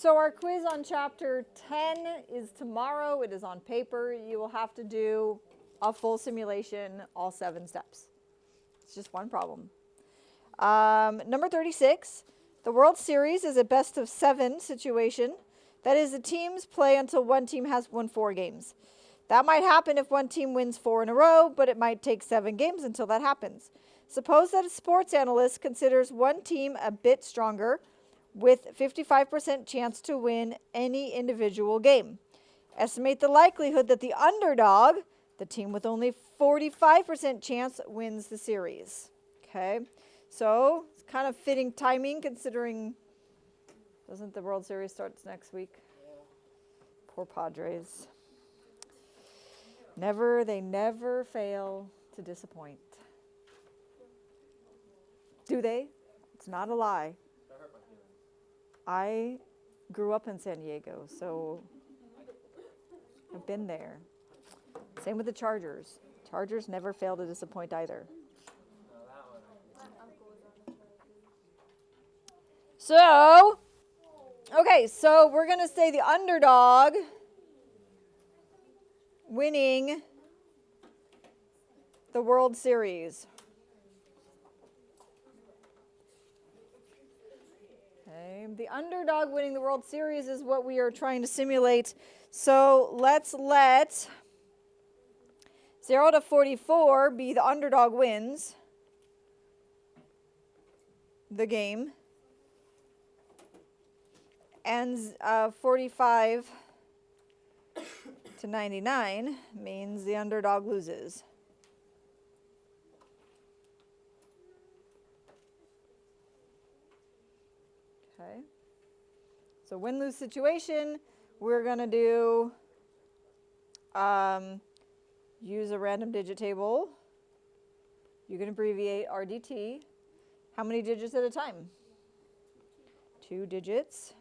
So our quiz on chapter 10 is tomorrow. It is on paper. You will have to do a full simulation, all 7 steps. It's just one problem. Number 36, the World Series is a best of 7 situation. That is, the teams play until one team has won 4 games. That might happen if one team wins 4 in a row, but it might take 7 games until that happens. Suppose that a sports analyst considers one team a bit stronger with 55% chance to win any individual game. Estimate the likelihood that the underdog, the team with only 45% chance, wins the series. Okay, so it's kind of fitting timing considering, doesn't the World Series starts next week? Yeah. Poor Padres. They never fail to disappoint. Do they? It's not a lie. I grew up in San Diego, so I've been there. Same with the Chargers. Chargers never fail to disappoint either. So, okay, so we're going to say the underdog winning the World Series. Okay, the underdog winning the World Series is what we are trying to simulate. So let's let 0 to 44 be the underdog wins the game. And 45 to 99 means the underdog loses. Okay. So win-lose situation, we're going to do use a random digit table. You can abbreviate RDT. How many digits at a time? 2 digits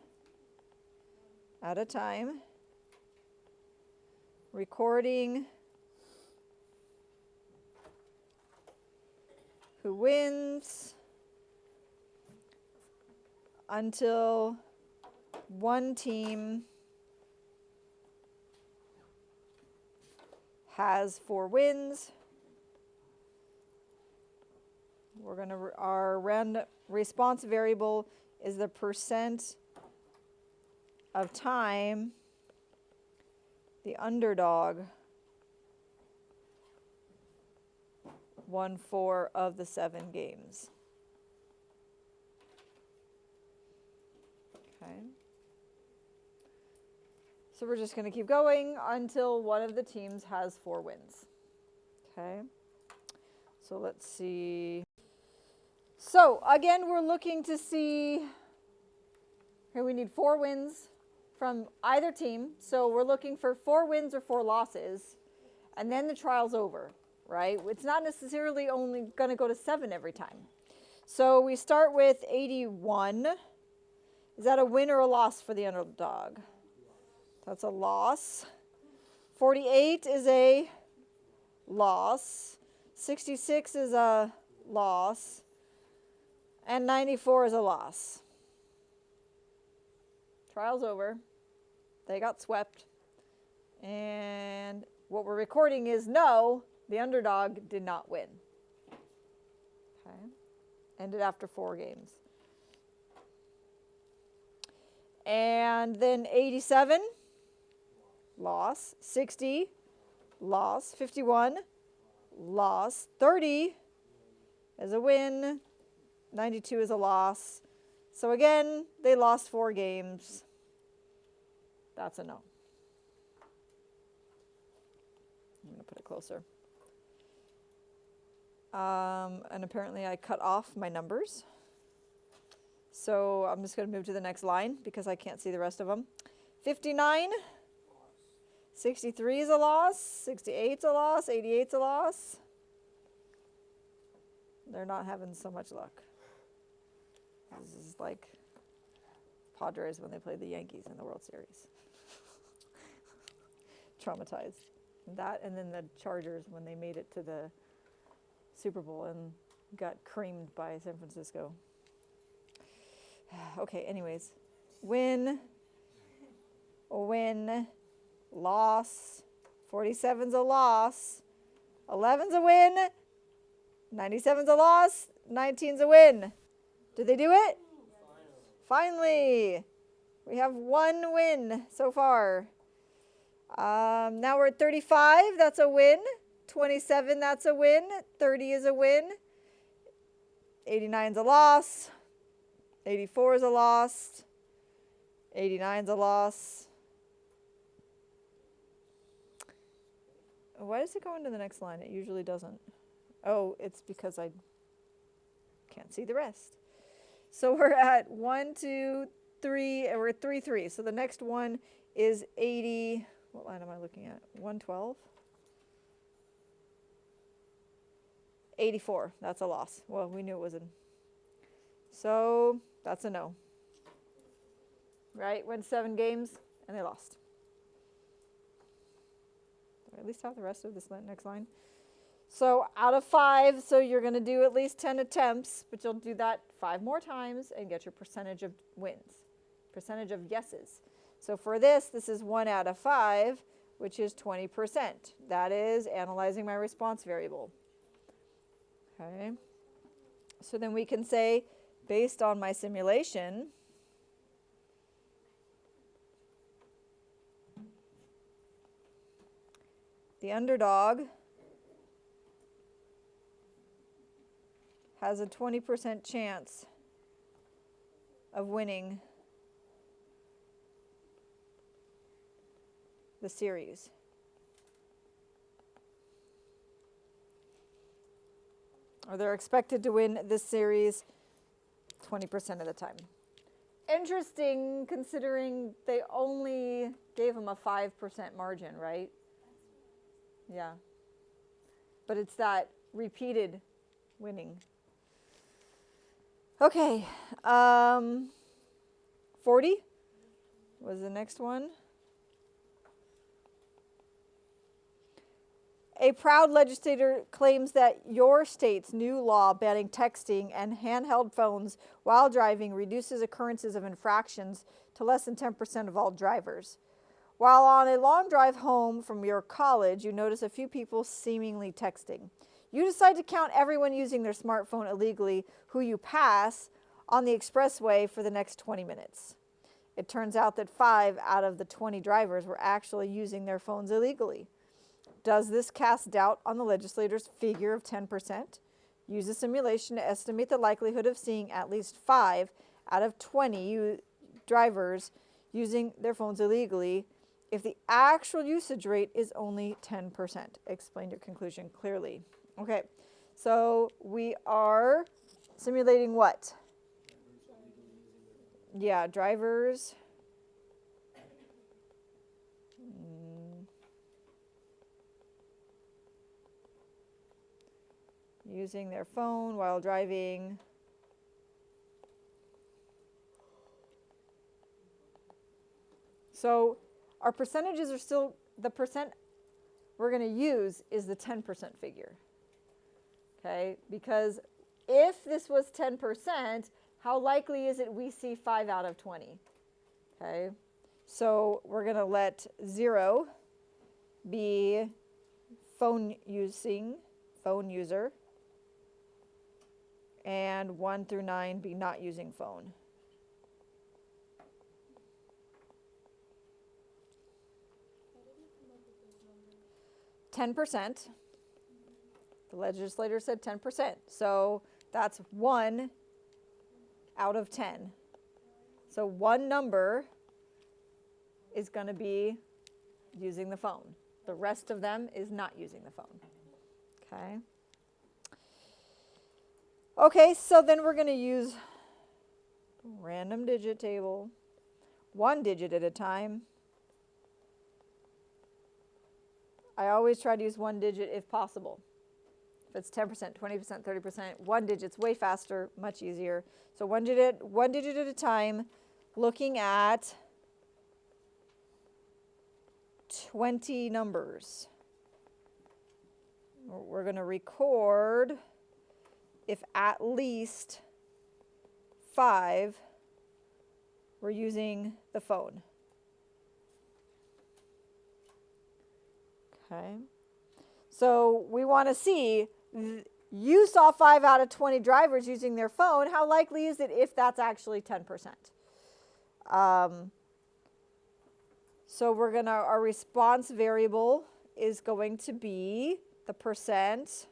at a time. Recording who wins until one team has 4 wins. We're going to, our random response variable is the percent of time the underdog won 4 of the 7 games. Okay. So we're just going to keep going until one of the teams has 4 wins. Okay. So let's see. So again, we're looking to see, here we need 4 wins from either team. So we're looking for 4 wins or 4 losses, and then the trial's over, right? It's not necessarily only going to go to 7 every time. So we start with 81. Is that a win or a loss for the underdog? That's a loss. 48 is a loss. 66 is a loss. And 94 is a loss. Trial's over. They got swept. And what we're recording is no, the underdog did not win. Okay. Ended after 4 games. And then 87, loss. 60, loss. 51, loss. 30 is a win. 92 is a loss. So again, they lost 4 games. That's a no. I'm going to put it closer. And apparently I cut off my numbers. So I'm just going to move to the next line because I can't see the rest of them. 59, 63 is a loss, 68 is a loss, 88 is a loss. They're not having so much luck. This is like Padres when they played the Yankees in the World Series. Traumatized. That and then the Chargers when they made it to the Super Bowl and got creamed by San Francisco. Okay, anyways. Win win, loss. 47's a loss. 11's a win. 97's a loss. 19's a win. Did they do it? Finally. We have one win so far. Now we're at 35. That's a win. 27, that's a win. 30 is a win. 89's a loss. 84 is a loss. 89's a loss. Why does it go into the next line? It usually doesn't. Oh, it's because I can't see the rest. So we're at 1, 2, 3, and we're at 3, 3. So the next one is 80. What line am I looking at? 112? 84. That's a loss. Well, we knew it was a. So that's a no. Right? Went 7 games and they lost. Do I at least have the rest of this next line? So out of 5, so you're going to do at least 10 attempts, but you'll do that 5 more times and get your percentage of wins, percentage of yeses. So for this is 1 out of 5, which is 20%. That is analyzing my response variable. Okay. So then we can say, based on my simulation, the underdog has a 20% chance of winning the series. Or they're expected to win this series 20% of the time. Interesting, considering they only gave them a 5% margin, right? Yeah. But it's that repeated winning. Okay. 40 was the next one. A proud legislator claims that your state's new law banning texting and handheld phones while driving reduces occurrences of infractions to less than 10% of all drivers. While on a long drive home from your college, you notice a few people seemingly texting. You decide to count everyone using their smartphone illegally who you pass on the expressway for the next 20 minutes. It turns out that 5 out of the 20 drivers were actually using their phones illegally. Does this cast doubt on the legislator's figure of 10%? Use a simulation to estimate the likelihood of seeing at least 5 out of 20 drivers using their phones illegally if the actual usage rate is only 10%. Explain your conclusion clearly. Okay, so we are simulating what? Yeah, drivers. Using their phone while driving. So our percentages are still, the percent we're going to use is the 10% figure. Okay, because if this was 10%, how likely is it we see 5 out of 20? Okay, so we're going to let 0 be phone user, and 1 through 9 be not using phone. How did you come up with those numbers? 10%. The legislator said 10%. So that's 1 out of 10. So one number is going to be using the phone. The rest of them is not using the phone. Okay. Okay, so then we're going to use random digit table, 1 digit at a time. I always try to use 1 digit if possible. If it's 10%, 20%, 30%, 1 digit's way faster, much easier. So 1 digit at a time, looking at 20 numbers. We're going to record if at least 5 were using the phone. Okay. So we want to see, you saw 5 out of 20 drivers using their phone. How likely is it if that's actually 10%? So we're going to, our response variable is going to be the percent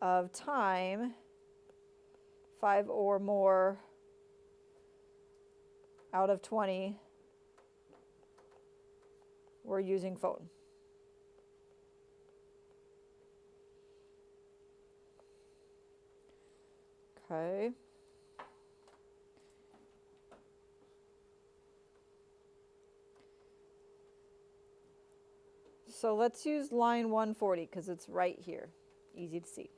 of time 5 or more out of 20 we're using phone. Okay. So let's use line 140 because it's right here. Easy to see.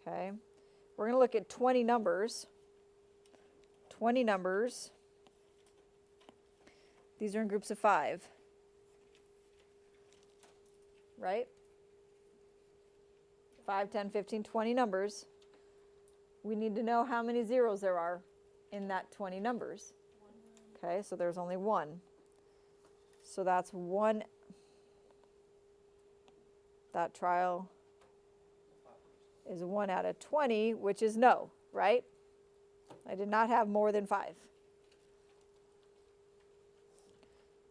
Okay. We're going to look at 20 numbers. 20 numbers. These are in groups of 5. Right? 5, 10, 15, 20 numbers. We need to know how many zeros there are in that 20 numbers. Okay, so there's only 1. So that's 1. That trial is 1 out of 20, which is no, right? I did not have more than 5.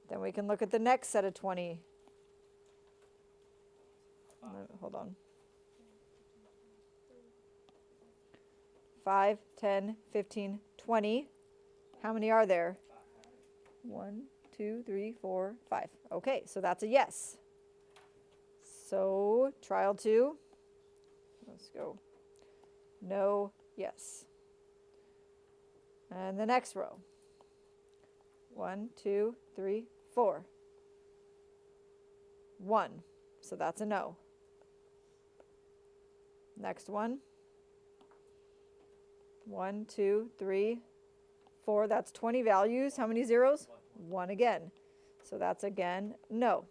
Then we can look at the next set of 20. Hold on. 5, 10, 15, 20. How many are there? 1, 2, 3, 4, 5. Okay, so that's a yes. So trial 2. Let's go. No, yes. And the next row. 1, 2, 3, 4. 1. So that's a no. Next one. 1, 2, 3, 4. That's 20 values. How many zeros? 1 again. So that's again no.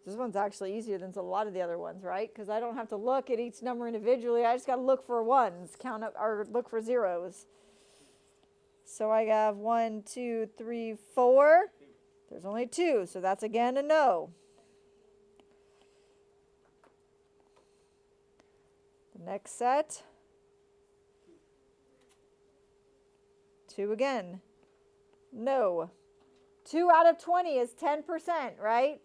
This one's actually easier than a lot of the other ones, right? Because I don't have to look at each number individually. I just got to look for ones, count up, or look for zeros. So I have 1, 2, 3, 4. There's only 2, so that's again a no. The next set. 2 again. No. 2 out of 20 is 10%, right?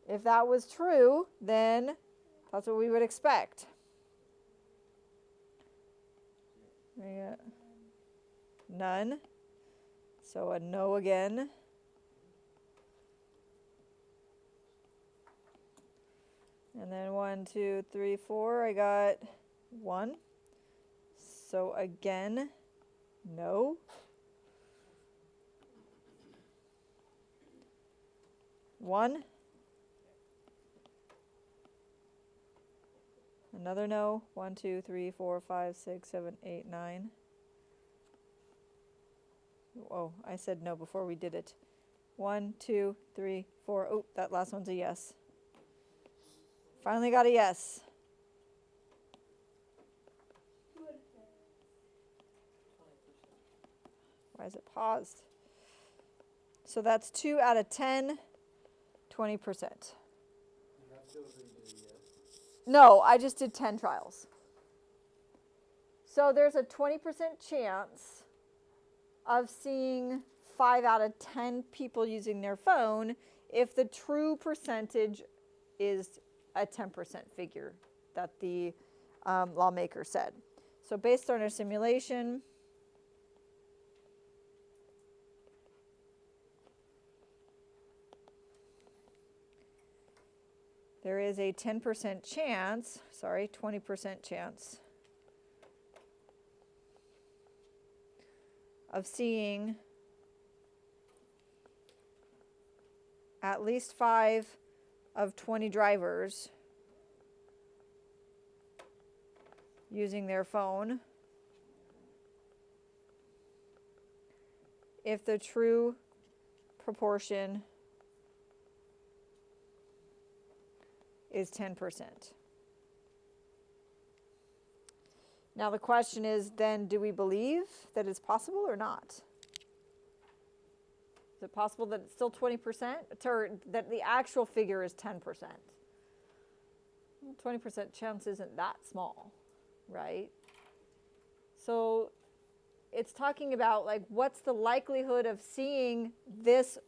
If that was true, then that's what we would expect. None. So a no again. And then 1, 2, 3, 4. I got 1. So again, no. One. Another no. 1, 2, 3, 4, 5, 6, 7, 8, 9. Oh, I said no before we did it. 1, 2, 3, 4. Oh, that last one's a yes. Finally got a yes. Why is it paused? So that's 2 out of 10, 20%. No, I just did 10 trials. So there's a 20% chance of seeing 5 out of 10 people using their phone if the true percentage is a 10% figure that the lawmaker said. So based on our simulation, there is a 10% chance, 20% chance of seeing at least 5 of 20 drivers using their phone if the true proportion is 10%. Now the question is then, do we believe that it's possible or not? it possible that it's still 20%, or that the actual figure is 10%? 20% chance isn't that small, right? So it's talking about like what's the likelihood of seeing this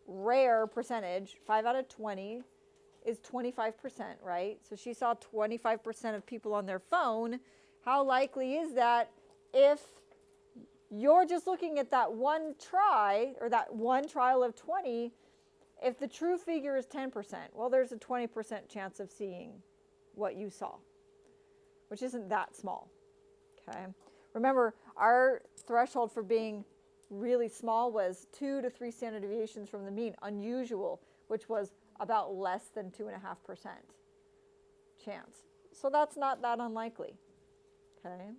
rare percentage. 5 out of 20 is 25%, right? So she saw 25% of people on their phone. How likely is that if you're just looking at that one try, or that one trial of 20, if the true figure is 10%, well, there's a 20% chance of seeing what you saw, which isn't that small, okay? Remember, our threshold for being really small was 2 to 3 standard deviations from the mean, unusual, which was about less than 2.5% chance. So that's not that unlikely, okay?